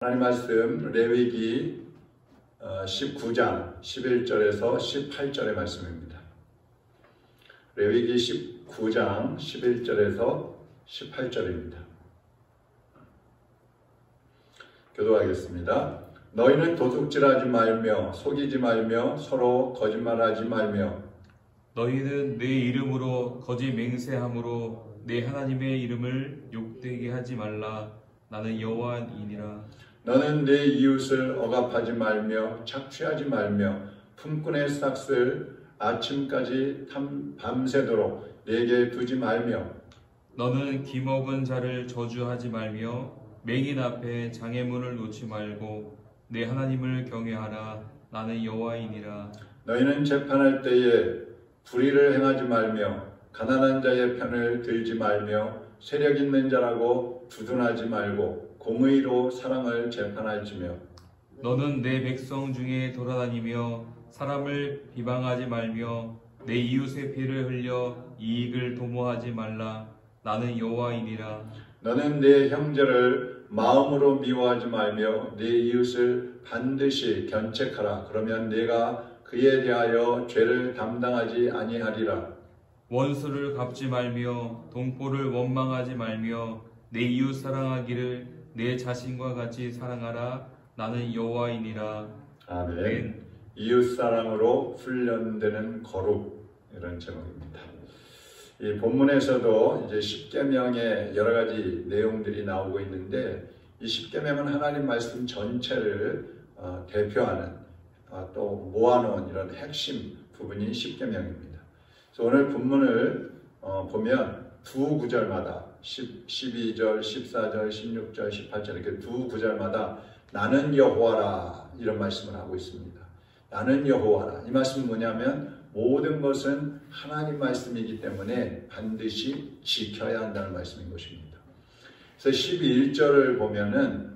하나님 말씀 레위기 19장 11절에서 18절의 말씀입니다. 레위기 19장 11절에서 18절입니다. 교도하겠습니다. 너희는 도둑질하지 말며 속이지 말며 서로 거짓말하지 말며 너희는 내 이름으로 거짓 맹세함으로 내 하나님의 이름을 욕되게 하지 말라. 나는 여호와이니라. 너는 내 이웃을 억압하지 말며 착취하지 말며 품꾼의 삭슬 아침까지 밤새도록 내게 두지 말며 너는 기먹은 자를 저주하지 말며 맹인 앞에 장애물을 놓지 말고 내 하나님을 경외하라. 나는 여호와이니라. 너희는 재판할 때에 불의를 행하지 말며 가난한 자의 편을 들지 말며 세력 있는 자라고 두둔하지 말고 공의로 사랑을 재판할지며 너는 내 백성 중에 돌아다니며 사람을 비방하지 말며 내 이웃의 피를 흘려 이익을 도모하지 말라. 나는 여호와이니라. 너는 내 형제를 마음으로 미워하지 말며 내 이웃을 반드시 견책하라. 그러면 내가 그에 대하여 죄를 담당하지 아니하리라. 원수를 갚지 말며 동포를 원망하지 말며 내 이웃 사랑하기를 내 자신과 같이 사랑하라. 나는 여호와이니라. 아멘. 이웃 사랑으로 훈련되는 거룩, 이런 제목입니다. 이 본문에서도 이제 십계명의 여러 가지 내용들이 나오고 있는데 이 십계명은 하나님 말씀 전체를 대표하는 또 모아놓은 이런 핵심 부분이 십계명입니다. 그래서 오늘 본문을 보면 두 구절마다 12절, 14절, 16절, 18절 이렇게 두 구절마다 나는 여호와라 이런 말씀을 하고 있습니다. 나는 여호와라. 이 말씀은 뭐냐면 모든 것은 하나님 말씀이기 때문에 반드시 지켜야 한다는 말씀인 것입니다. 그래서 12절을 보면은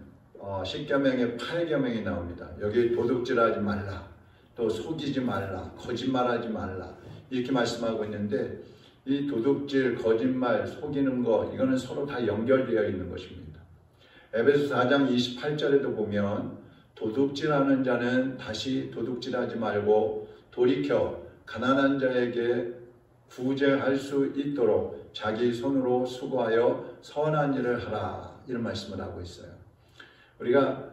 십계명의 8계명이 나옵니다. 여기 도둑질하지 말라, 또 속이지 말라, 거짓말하지 말라 이렇게 말씀하고 있는데 이 도둑질, 거짓말, 속이는 거 이거는 서로 다 연결되어 있는 것입니다. 에베소 4장 28절에도 보면 도둑질하는 자는 다시 도둑질하지 말고 돌이켜 가난한 자에게 구제할 수 있도록 자기 손으로 수고하여 선한 일을 하라 이런 말씀을 하고 있어요. 우리가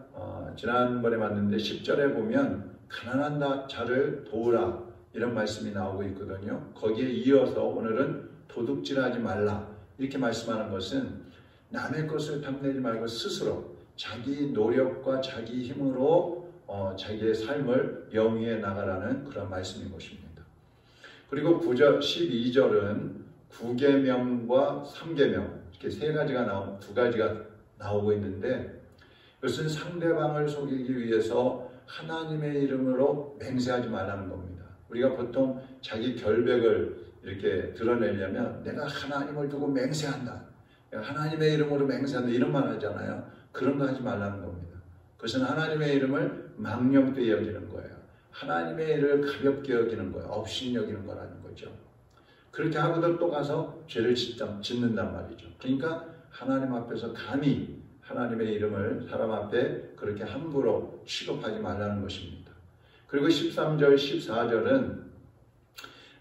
지난번에 봤는데 10절에 보면 가난한 자를 도우라 이런 말씀이 나오고 있거든요. 거기에 이어서 오늘은 도둑질하지 말라 이렇게 말씀하는 것은 남의 것을 탐내지 말고 스스로 자기 노력과 자기 힘으로 자기의 삶을 영위해 나가라는 그런 말씀인 것입니다. 그리고 9절, 12절은 9계명과 3계명 이렇게 두 가지가 나오고 있는데 이것은 상대방을 속이기 위해서 하나님의 이름으로 맹세하지 말라는 겁니다. 우리가 보통 자기 결백을 이렇게 드러내려면 내가 하나님을 두고 맹세한다, 하나님의 이름으로 맹세한다 이런 말 하잖아요. 그런 거 하지 말라는 겁니다. 그것은 하나님의 이름을 망령되이 여기는 거예요. 하나님의 일을 가볍게 여기는 거예요. 업신 여기는 거라는 거죠. 그렇게 하고도 또 가서 죄를 짓는단 말이죠. 그러니까 하나님 앞에서 감히 하나님의 이름을 사람 앞에 그렇게 함부로 취급하지 말라는 것입니다. 그리고 13절, 14절은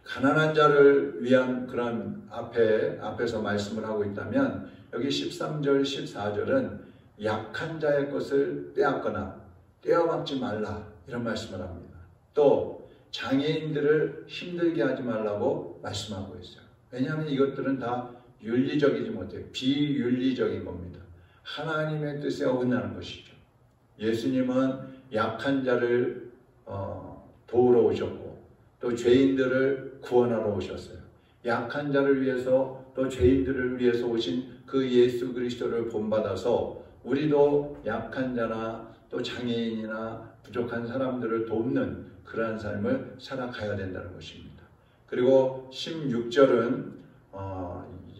가난한 자를 위한 그런 앞에서 말씀을 하고 있다면 여기 13절, 14절은 약한 자의 것을 빼앗거나 떼어막지 말라 이런 말씀을 합니다. 또 장애인들을 힘들게 하지 말라고 말씀하고 있어요. 왜냐하면 이것들은 다 윤리적이지 못해요. 비윤리적인 겁니다. 하나님의 뜻에 어긋나는 것이죠. 예수님은 약한 자를 도우러 오셨고 또 죄인들을 구원하러 오셨어요. 약한 자를 위해서 또 죄인들을 위해서 오신 그 예수 그리스도를 본받아서 우리도 약한 자나 또 장애인이나 부족한 사람들을 돕는 그러한 삶을 살아가야 된다는 것입니다. 그리고 16절은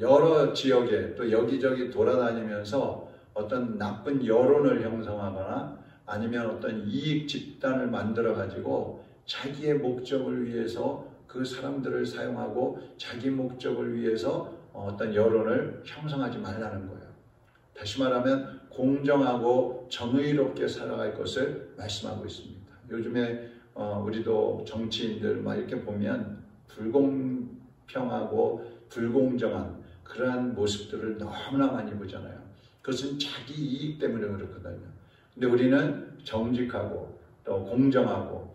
여러 지역에 또 여기저기 돌아다니면서 어떤 나쁜 여론을 형성하거나 아니면 어떤 이익 집단을 만들어 가지고 자기의 목적을 위해서 그 사람들을 사용하고 자기 목적을 위해서 어떤 여론을 형성하지 말라는 거예요. 다시 말하면 공정하고 정의롭게 살아갈 것을 말씀하고 있습니다. 요즘에 우리도 정치인들 막 이렇게 보면 불공평하고 불공정한 그러한 모습들을 너무나 많이 보잖아요. 그것은 자기 이익 때문에 그렇거든요. 근데 우리는 정직하고 또 공정하고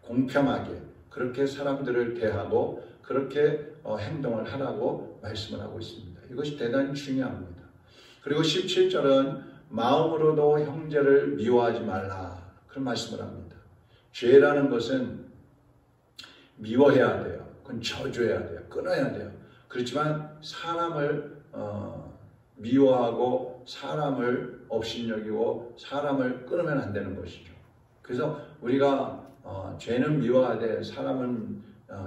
공평하게 그렇게 사람들을 대하고 그렇게 행동을 하라고 말씀을 하고 있습니다. 이것이 대단히 중요합니다. 그리고 17절은 마음으로도 형제를 미워하지 말라 그런 말씀을 합니다. 죄라는 것은 미워해야 돼요. 그건 저주해야 돼요. 끊어야 돼요. 그렇지만 사람을 미워하고 사람을 업신여기고 사람을 끊으면 안 되는 것이죠. 그래서 우리가 죄는 미워하되 사람은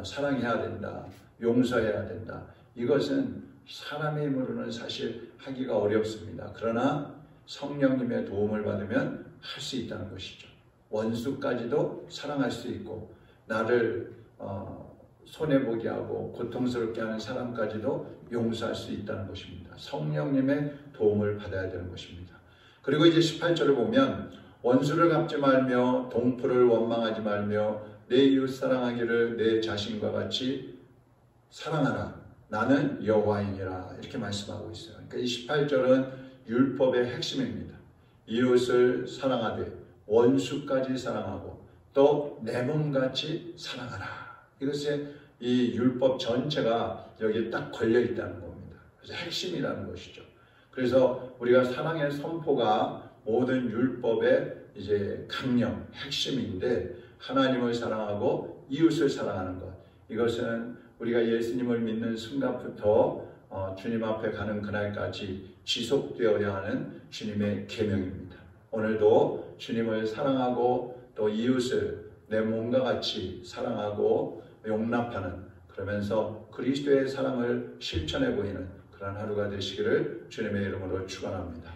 사랑해야 된다. 용서해야 된다. 이것은 사람의 힘으로는 사실 하기가 어렵습니다. 그러나 성령님의 도움을 받으면 할 수 있다는 것이죠. 원수까지도 사랑할 수 있고 나를 손해보게 하고 고통스럽게 하는 사람까지도 용서할 수 있다는 것입니다. 성령님의 도움을 받아야 되는 것입니다. 그리고 이제 18절을 보면 원수를 갚지 말며 동포를 원망하지 말며 내 이웃 사랑하기를 내 자신과 같이 사랑하라. 나는 여호와이니라. 이렇게 말씀하고 있어요. 그러니까 이 18절은 율법의 핵심입니다. 이웃을 사랑하되 원수까지 사랑하고 또 내 몸같이 사랑하라. 이것에 이 율법 전체가 여기에 딱 걸려 있다는 겁니다. 그래서 핵심이라는 것이죠. 그래서 우리가 사랑의 선포가 모든 율법의 이제 강령, 핵심인데 하나님을 사랑하고 이웃을 사랑하는 것. 이것은 우리가 예수님을 믿는 순간부터 주님 앞에 가는 그날까지 지속되어야 하는 주님의 계명입니다. 오늘도 주님을 사랑하고 또 이웃을 내 몸과 같이 사랑하고 용납하는 그러면서 그리스도의 사랑을 실천해 보이는 그런 하루가 되시기를 주님의 이름으로 축원합니다.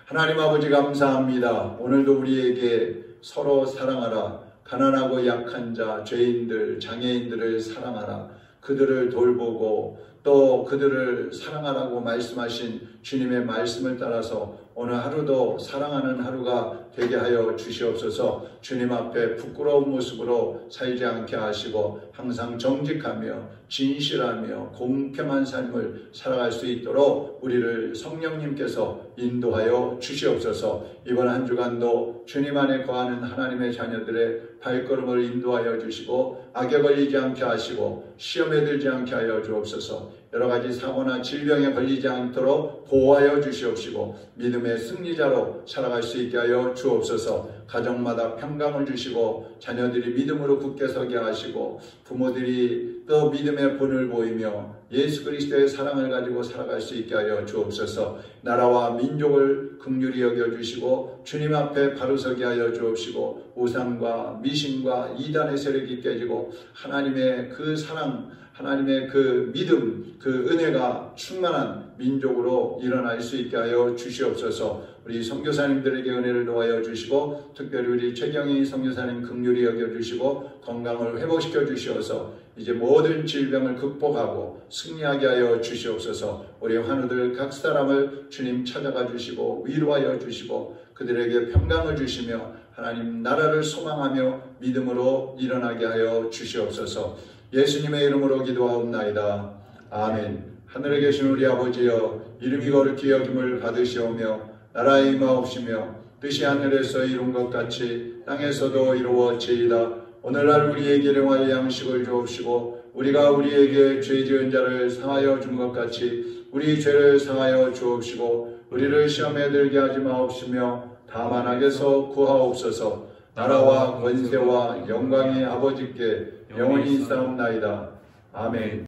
하나님 아버지 감사합니다. 오늘도 우리에게 서로 사랑하라. 가난하고 약한 자, 죄인들, 장애인들을 사랑하라. 그들을 돌보고 또 그들을 사랑하라고 말씀하신 주님의 말씀을 따라서 오늘 하루도 사랑하는 하루가 되게 하여 주시옵소서. 주님 앞에 부끄러운 모습으로 살지 않게 하시고 항상 정직하며 진실하며 공평한 삶을 살아갈 수 있도록 우리를 성령님께서 인도하여 주시옵소서. 이번 한 주간도 주님 안에 거하는 하나님의 자녀들의 발걸음을 인도하여 주시고 악에 걸리지 않게 하시고 시험에 들지 않게 하여 주옵소서. 여러 가지 사고나 질병에 걸리지 않도록 보호하여 주시옵시고 믿음의 승리자로 살아갈 수 있게 하여 주옵소서. 가정마다 평강을 주시고 자녀들이 믿음으로 굳게 서게 하시고 부모들이 또 믿음의 본을 보이며 예수 그리스도의 사랑을 가지고 살아갈 수 있게 하여 주옵소서. 나라와 민족을 긍휼히 여겨주시고 주님 앞에 바로 서게 하여 주옵시고 우상과 미신과 이단의 세력이 깨지고 하나님의 그 사랑, 하나님의 그 믿음, 그 은혜가 충만한 민족으로 일어날 수 있게 하여 주시옵소서. 우리 선교사님들에게 은혜를 도하여 주시고 특별히 우리 최경희 선교사님 긍휼히 여겨주시고 건강을 회복시켜 주시어서 이제 모든 질병을 극복하고 승리하게 하여 주시옵소서. 우리 환우들 각 사람을 주님 찾아가 주시고 위로하여 주시고 그들에게 평강을 주시며 하나님 나라를 소망하며 믿음으로 일어나게 하여 주시옵소서. 예수님의 이름으로 기도하옵나이다. 아멘. 하늘에 계신 우리 아버지여, 이름이 거룩히 여김을 받으시오며 나라의 임하옵시며 뜻이 하늘에서 이룬 것 같이 땅에서도 이루어지이다. 오늘날 우리에게 일용할 양식을 주옵시고 우리가 우리에게 죄 지은 자를 상하여 준 것 같이 우리 죄를 상하여 주옵시고 우리를 시험에 들게 하지 마옵시며 다만 악에서 구하옵소서. 나라와 권세와 영광이 아버지께 영원히 있사옵나이다. 아멘.